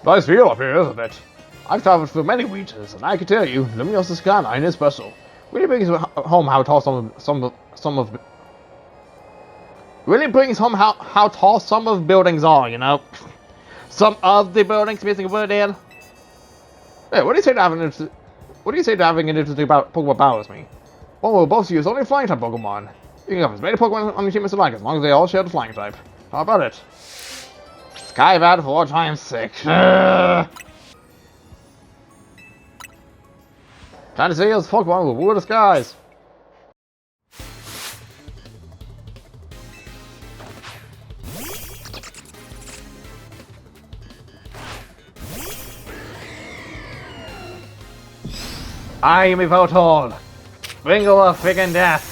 Nice view up here, isn't it? I've traveled through many regions, and I can tell you, Luminosa's skyline is special. Really brings home how tall really brings home how tall some of the buildings are, you know? Some of the buildings, missing a word in. Hey, what do you say to having an interesting Pokemon battles me? Well, we'll both use only flying type Pokemon. You can have as many Pokemon on your team as you like, as long as they all share the flying type. How about it? Sky Bat 4 times 6. Time to see us Pokemon will rule the skies. I am a Voltorb. Bringer of friggin' death.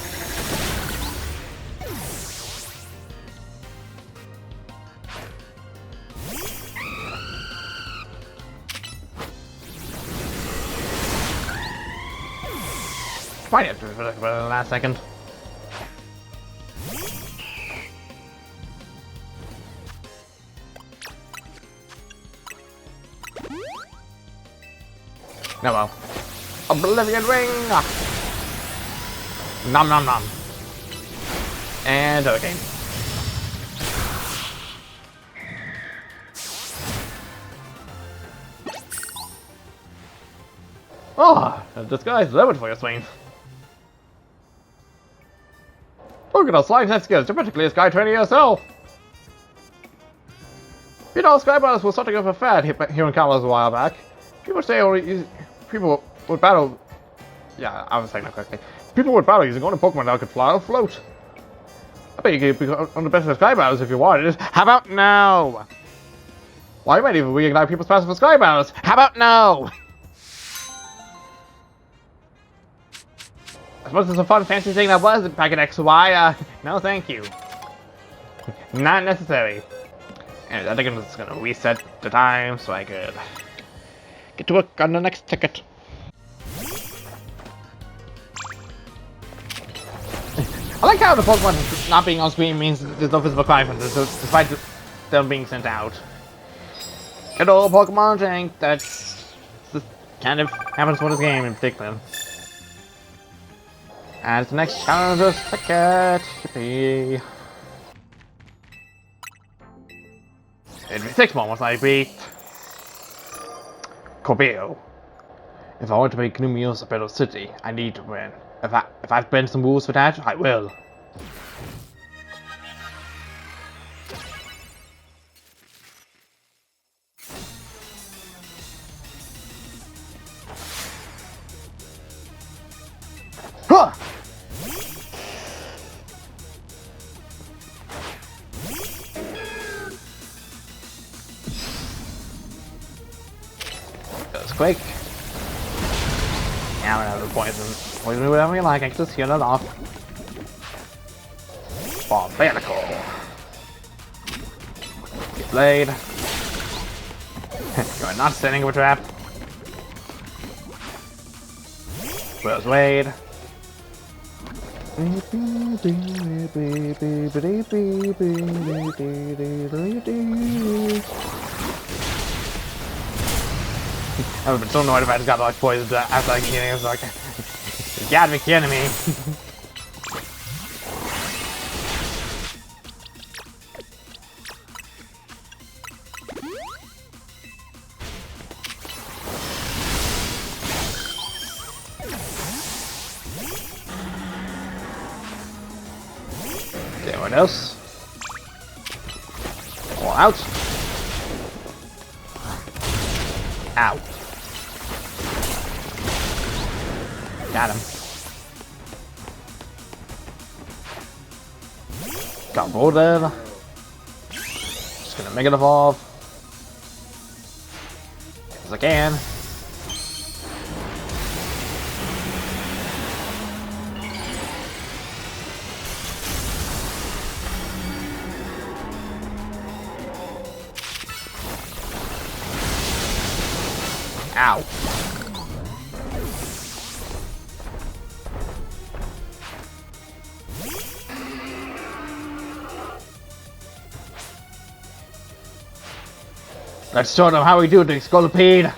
Might have to for the last second. No, well. Oblivion Ring! Nom nom nom. And okay. Oh, a disguised limit for your swing. Look at those slime set skills, you're practically a Sky Trainer yourself! You know, Sky Battles was something of a fad here in Kalos a while back. People say people would battle. Yeah, I was saying that correctly. People would battle using only Pokemon that could fly or float. I bet you could become on the best of Sky Battles if you wanted. How about no? Why, you might even reignite people's passion for Sky Battles. How about no? I suppose it's a fun fancy thing that was back in XY. No thank you. Not necessary. And I think I'm just gonna reset the time so I could get to work on the next ticket. I like how the Pokemon not being on screen means there's no physical contact, despite them being sent out. Good old Pokemon tank, that's kind of happens for this game in particular. And the next challenger's ticket. Yippee. It'll be 6 more once I beat Corbeo. If I want to make Numios a better city, I need to win. If I've bent some rules for that, I will. Huh! That was quick. Now I have the poison. Poison whatever you like, I can just heal it off. Bombanical. Get Blade. You are not setting a trap. Where's Wade? I would have been so annoyed if I just got like poisoned after like eating. I was like, you gotta be kidding me. Okay, what else? All out. Ow. Got him. Got Volden. Just gonna make it evolve. As I can. Ow. Let's show them how we do things, Scolipede.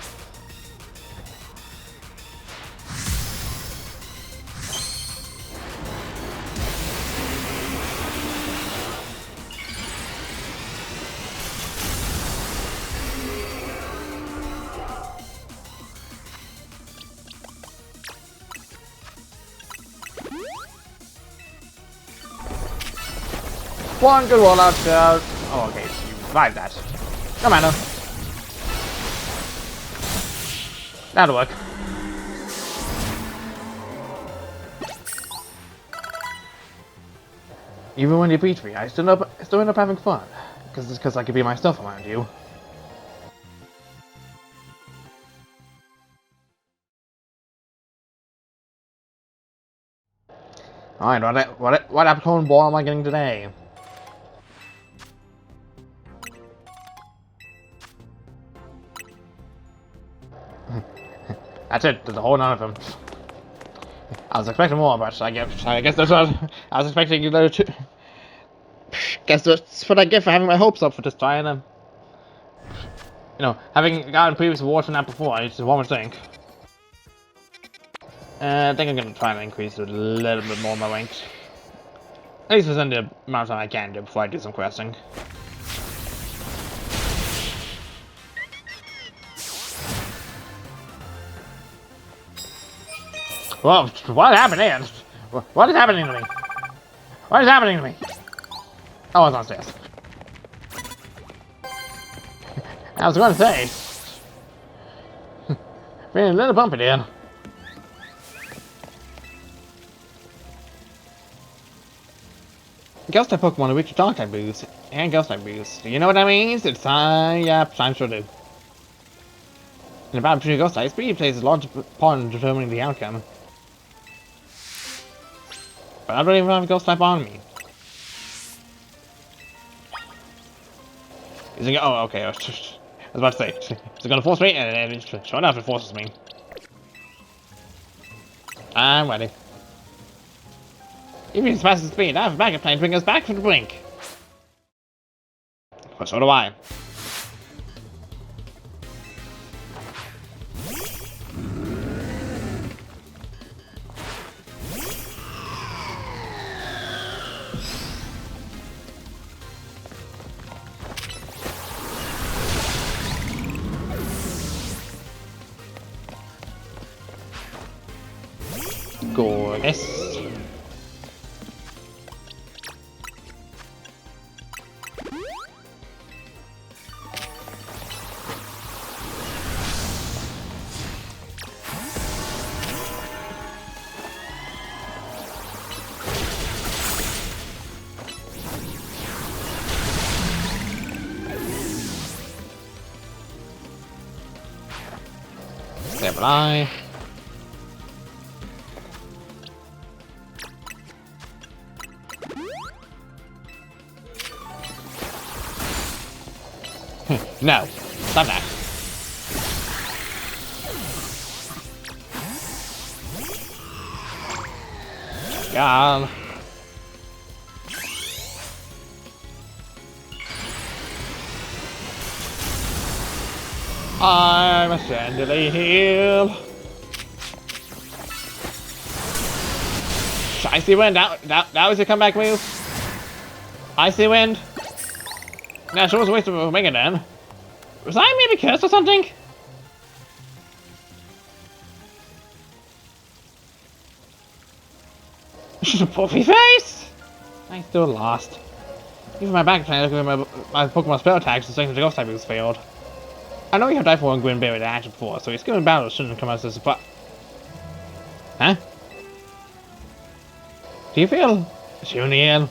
One good rollout shot. Oh, okay, so you survived that. No matter. That'll work. Even when you beat me, I still end up having fun. Because I could be myself around you. Alright, what Apple ball am I getting today? That's it, there's a whole none of them. I was expecting more, but I guess that's what I was expecting. Guess that's what I get for having my hopes up for just trying to, having gotten previous awards from that before. It's just one more thing. I think I'm gonna try and increase it a little bit more my ranks. At least within the amount of time I can do before I do some questing. Well, what happened here? What is happening to me? What is happening to me? Oh, I was on stairs. I was going to say. Feeling a little bumpy there. Ghost type Pokemon are weak to Dark type boost and Ghost type boost. Do you know what that means? It's time, yeah, time sure do. In a battle between Ghost types, speed plays a large part in determining the outcome. But I don't even have a Ghost type on me. Is it? Oh, okay. I was about to say, is it gonna force me? And sure enough, it forces me. I'm ready. Even if fast speed, I have a backup plan to bring us back from the brink. But so do I. Gorgeous. Stabilize. No, stop that. God. I'm a Sandily heal. Icy Wind, that was your comeback move. Icy Wind. Nah, sure was a waste of a Omega then. Was I maybe cursed or something? Puffy face! I still lost. Even my back plan looking at my Pokemon spell attacks and second Ghost type was failed. I know you have Typhoon and Gwyn Berry to action before, so your skill in battle shouldn't come as a surprise. Huh? Do you feel Junior?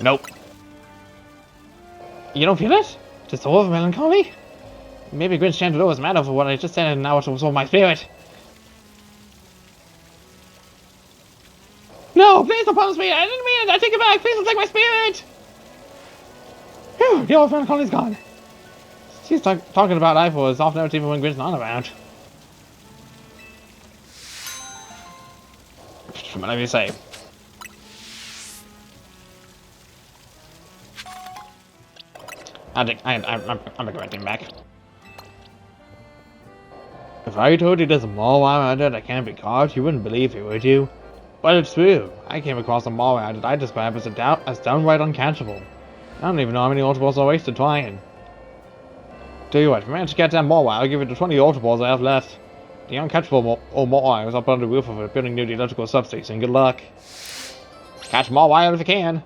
Nope. You don't feel it? Just all of melancholy? Maybe Gwyn's chanted was mad over what I just said and now it was all my spirit. No, please don't punish me! I didn't mean it! I take it back! Please don't take my spirit! Phew, the old melancholy's gone. She's talking about Eiffel is often even when Gwyn's not around. Whatever you say. I'm regretting back. If I told you there's a Mawile out there that can't be caught, you wouldn't believe it, would you? But it's true. I came across a Mawile that I describe as downright uncatchable. I don't even know how many Ultra Balls I wasted trying. Tell you what, if I manage to catch that Mawile, I'll give it the 20 Ultra Balls I have left. The uncatchable Mawile is up under the roof of a building near the electrical substation. Good luck. Catch Mawile if you can.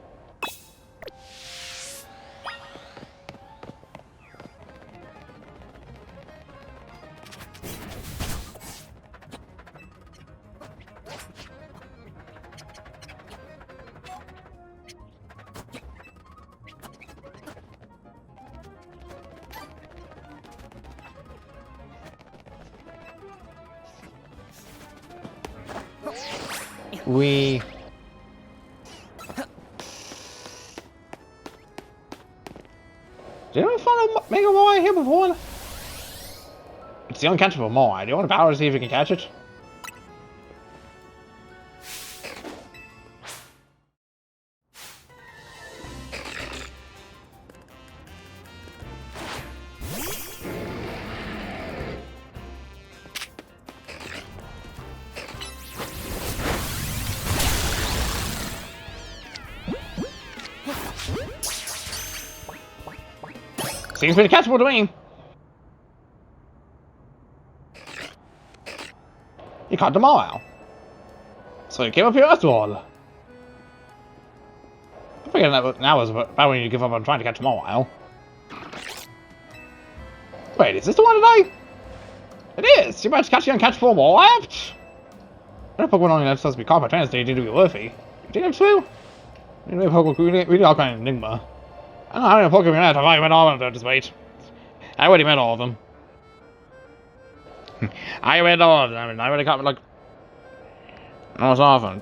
We... Did I find a Mega Mawile here before? It's the uncatchable Mawile. Do you want to power to see if you can catch it? Seems pretty catchable to me. You caught the Mawile. So you came up here after all. I figured that was about when you give up on trying to catch a Mawile. Wait, is this the one today? It is! You managed to catch the uncatchable Mawile? That Pokemon only lets us be caught by trainers they need to be worthy. You think that's true? Really all kind of enigma. I don't know how many Pokemon I have already met all of them at this rate. I already met all of them. I read all of them, and I already caught like almost all of them.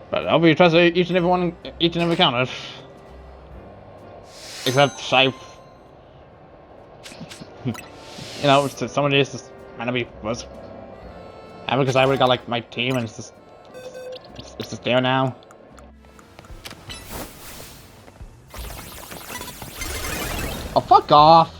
But I hope you trust each and every one, each and every counter. Except I, you know, some of this is gonna be was. Because I already got like my team, and it's just there now. Oh, fuck off!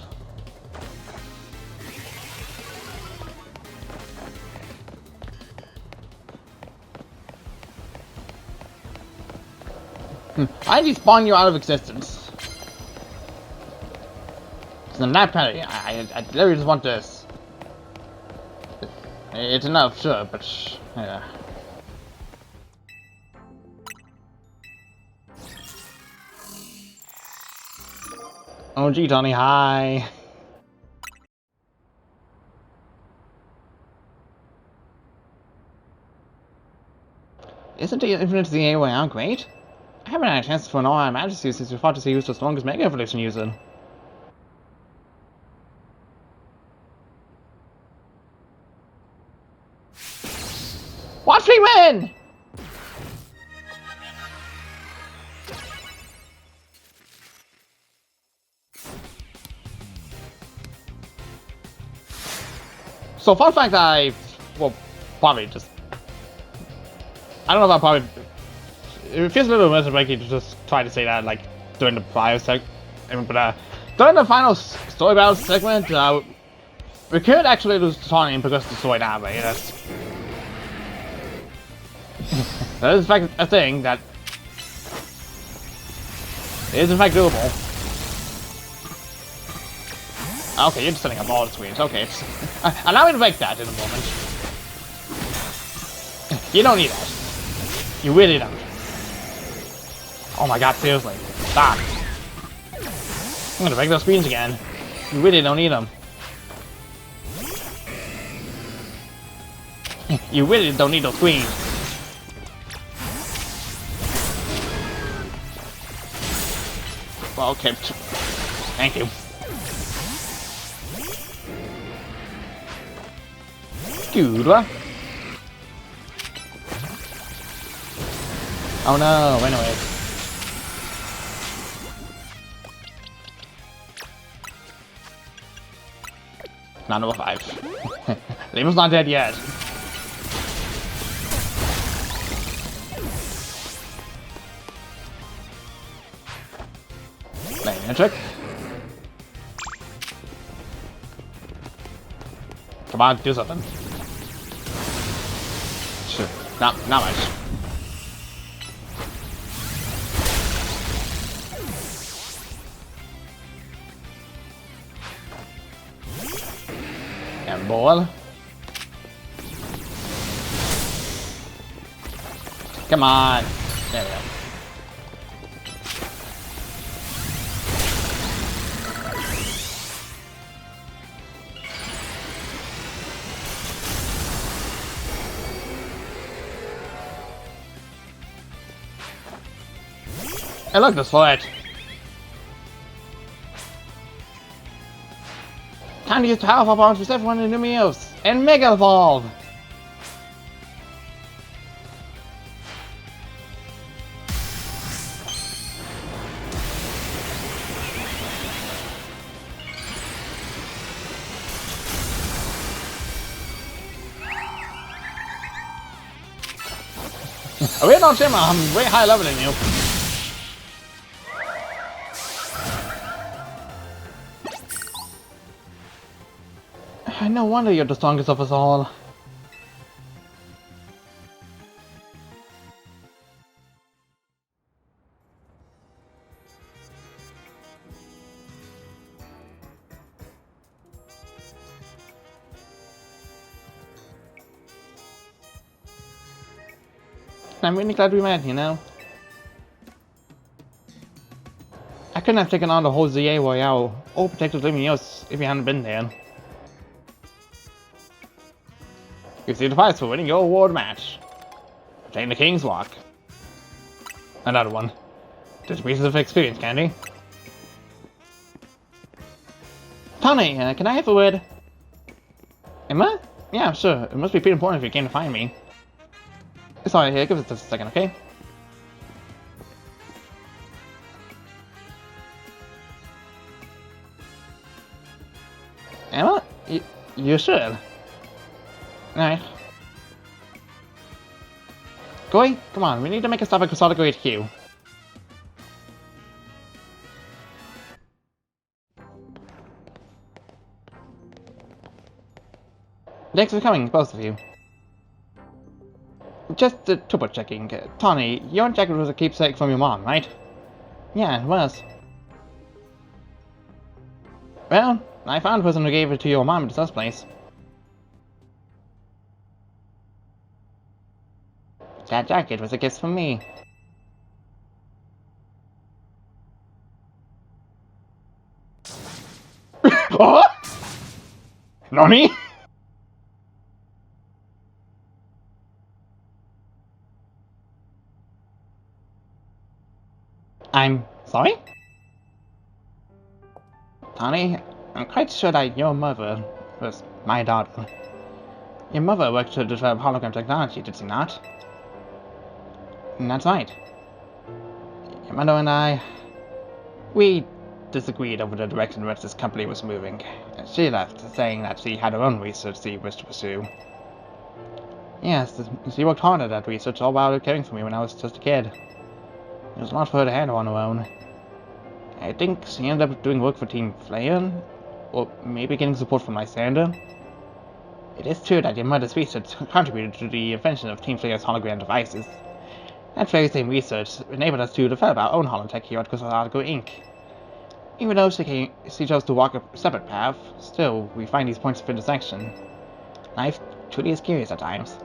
I despawn you out of existence. It's not that petty. I literally just want this. It's enough, sure, but yeah. Oh gee, Taunie, hi. Isn't the infinite the way out great? I haven't had a chance for an Aura Majesty since we fought to see who's the strongest Mega Evolution user. Watch me win! So fun fact, I probably just, I don't know if I probably, it feels a little misbreaking to just try to say that like during the prior segment, but during the final story battle segment, we could actually lose Taunie because of the story now, but yes. That is in fact a thing that is in fact doable. Okay, you're just setting up all the screens. Okay, allow me to make that in a moment. You don't need that. You really don't. Oh my god, seriously. Stop. I'm gonna break those screens again. You really don't need them. You really don't need those screens. Well, okay. Thank you. Good. Oh no, anyway. Not number 5. Liam's not dead yet. trick. Come on, do something. Sure. Not much. And ball. Come on. There we go. Hey, look, the sled. Time to use powerful bombs for everyone in Numios and Mega Evolve. We're not Shimmer, I'm way higher level than you. No wonder you're the strongest of us all. I'm really glad we met, you know? I couldn't have taken on the whole ZA Royale or protected Luminos if you hadn't been there. You see the prize for winning your award match. Obtain the King's Walk. Another one. Just pieces of experience, Candy. Taunie, can I have a word? Emma? Yeah, sure. It must be pretty important if you came to find me. Sorry, here, give us just a second, okay? Emma? You should. Alright. Koi, come on, we need to make a stop at Cosolico HQ. Thanks for coming, both of you. Just triple checking. Taunie, your jacket was a keepsake from your mom, right? Yeah, it was. Well, I found the person who gave it to your mom in the first place. That jacket was a gift from me. What? Nani? I'm sorry? Taunie, I'm quite sure that your mother was my daughter. Your mother worked to develop hologram technology, did she not? That's right. Your mother and I, we disagreed over the direction in which this company was moving. She left, saying that she had her own research she wished to pursue. Yes, she worked hard at that research all while caring for me when I was just a kid. It was not for her to handle on her own. I think she ended up doing work for Team Flare, or maybe getting support from Lysander. It is true that your mother's research contributed to the invention of Team Flare's hologram devices. That very same research enabled us to develop our own holotech here at Cosolico Inc. Even though she chose to walk a separate path, still, we find these points of intersection. Life truly is curious at times.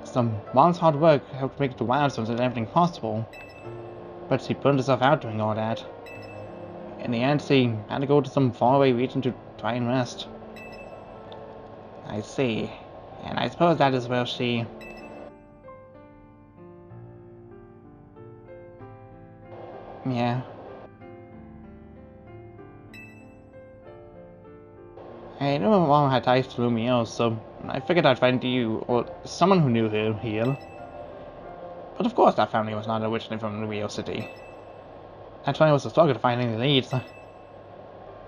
Some mom's hard work helped make the milestones and everything possible, but she burned herself out doing all that. In the end, she had to go to some faraway region to try and rest. I see, and I suppose that is where she... Yeah. I knew my mom had ties to Lumio, so I figured I'd find you, or someone who knew her, here. But of course that family was not originally from Lumio City. That's why it was a struggle to find any leads.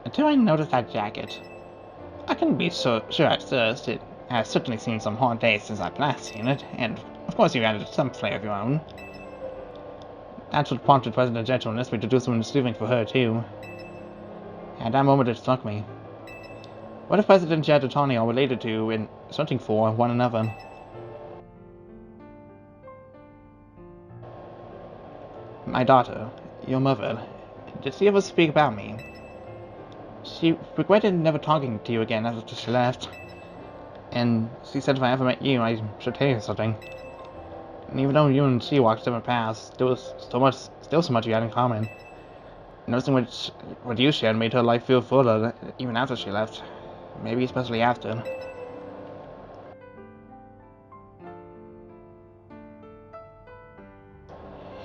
Until I noticed that jacket. I couldn't be sure at first. It has certainly seen some hard days since I've last seen it, and of course you added some flair of your own. That's what prompted President Jetro and Esprit to do some sleuthing for her, too. At that moment, it struck me. What if President Jet and Taunie are related to and searching for one another? My daughter, your mother, did she ever speak about me? She regretted never talking to you again after she left. And she said if I ever met you, I should tell you something. And even though you and she walked different paths, there was still so much you had in common. Noticing what you shared made her life feel fuller, even after she left. Maybe especially after.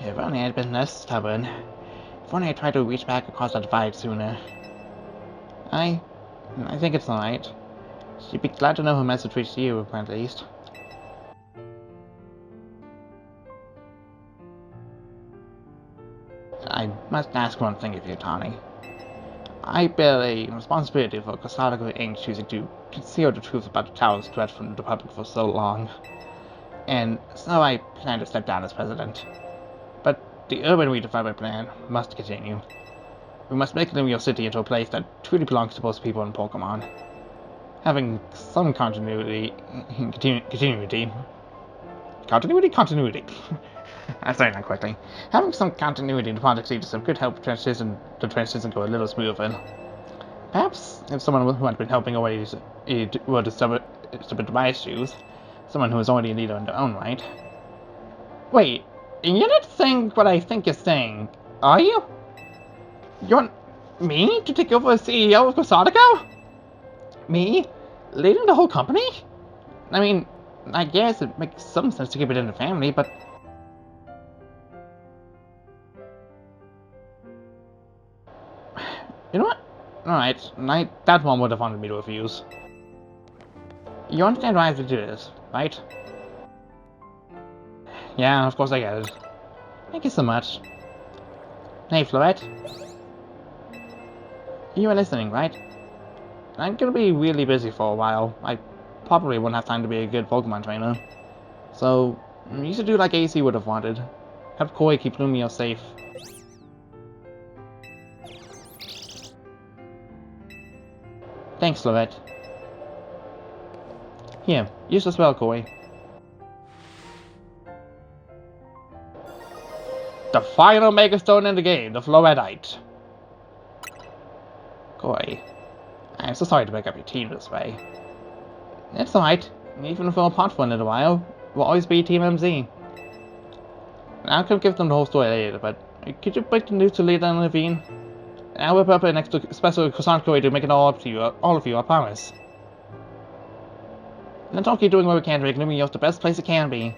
If only I'd been less stubborn. If only I tried to reach back across that divide sooner. I think it's alright. She'd be glad to know her message reached you, at least. I must ask one thing of you, Taunie. I bear a responsibility for Cosalico Inc. choosing to conceal the truth about the tower's threat from the public for so long. And so I plan to step down as president. But the urban redevelopment plan must continue. We must make Lumio City into a place that truly belongs to both people and Pokemon. Having some continuity. I'm saying that quickly. Having some continuity in the project leadership could help the transition go a little smoother. Perhaps if someone who had been helping already were to step into my shoes, someone who is already a leader in their own right. Wait, you're not saying what I think you're saying, are you? You want me to take over as CEO of Cosalico? Me? Leading the whole company? I mean, I guess it makes some sense to keep it in the family, but... You know what? Alright, that one would have wanted me to refuse. You understand why I have to do this, right? Yeah, of course I get it. Thank you so much. Hey, Floette. You were listening, right? I'm gonna be really busy for a while. I probably won't have time to be a good Pokemon trainer. So, you should do like AC would have wanted. Help Koi keep Lumio safe. Thanks, Floette. Here, use the spell, Koi. The final Megastone in the game, the Floetite. Koi, I'm so sorry to break up your team this way. It's alright. Even if we're apart for a little while, we'll always be Team MZ. I could give them the whole story later, but could you break the news to Lita and Levine? I'll whip up an extra special croissant to make it all up to you, all of you, I promise. Let's all keep doing what we can to make Lumio the best place it can be.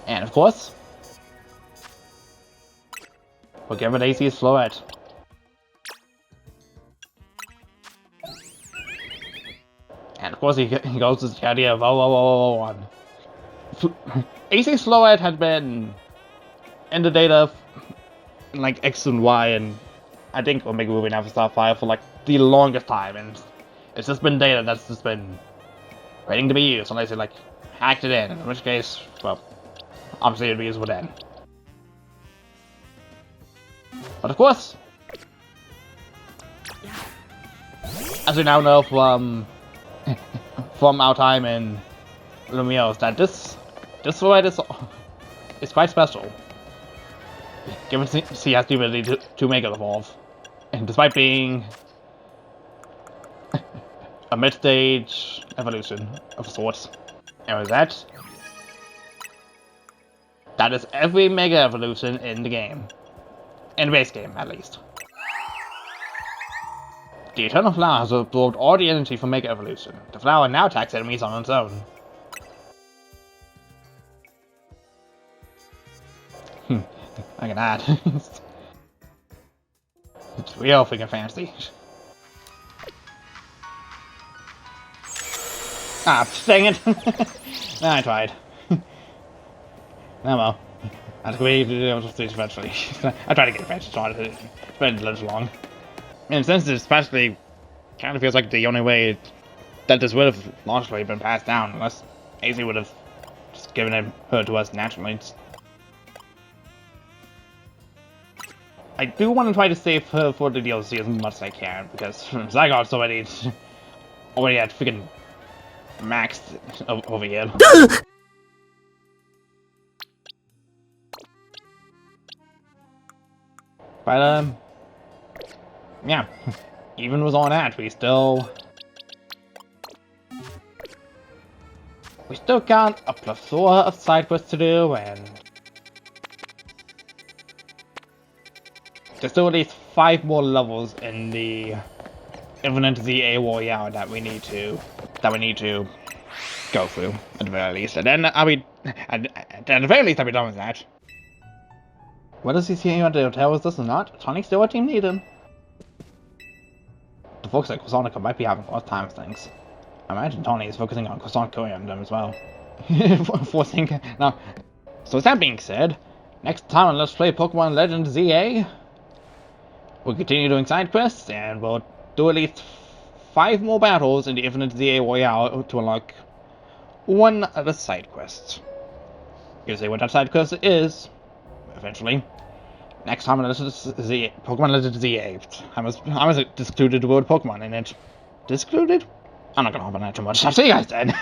And of course, we'll give it AC's Floette. And of course he goes to the idea of 00001. AC's Floette had been in the data like X and Y and I think Omega Ruby and Alpha Starfire for like the longest time, and it's just been data that's just been waiting to be used unless they like hacked it in which case, well, obviously it'd be used with N. But of course, as we now know from our time in Lumio, that this Floette is quite special. Given she has the ability to make it evolve, and despite being a mid-stage evolution of sorts. And with that, that is every Mega Evolution in the game. In the base game, at least. The Eternal Flower has absorbed all the energy from Mega Evolution. The flower now attacks enemies on its own. Look at that. It's real freaking fancy. Ah, dang it! I tried. Oh well. That's great to do eventually. I tried to get it fast, so it's been a little long. And since this especially kind of feels like the only way that this would have logically been passed down, unless AZ would have just given her to us naturally. I do want to try to save her for the DLC as much as I can, because Zygote's already at freaking maxed over here. But yeah, even with all that, we still got a plethora of side quests to do, and there's still at least 5 more levels in the Infinite ZA Royale that we need to go through at the very least, and then at the very least I'll be done with that. What does he see at the hotel? Is this or not? Taunie still a team leader. The folks at Croissant might be having a lot of time with things. I imagine Taunie is focusing on Croissant going on them as well. Forcing now. So with that being said, next time on Let's Play Pokemon Legend ZA, we'll continue doing side quests, and we'll do at least 5 more battles in the Infinite ZA Royale to unlock one of the side quests. You'll see what that side quest is eventually. Next time on Pokemon Legend ZA. I was excluded the word Pokemon in it. Discluded? I'm not gonna hop on that too much. I'll see you guys then.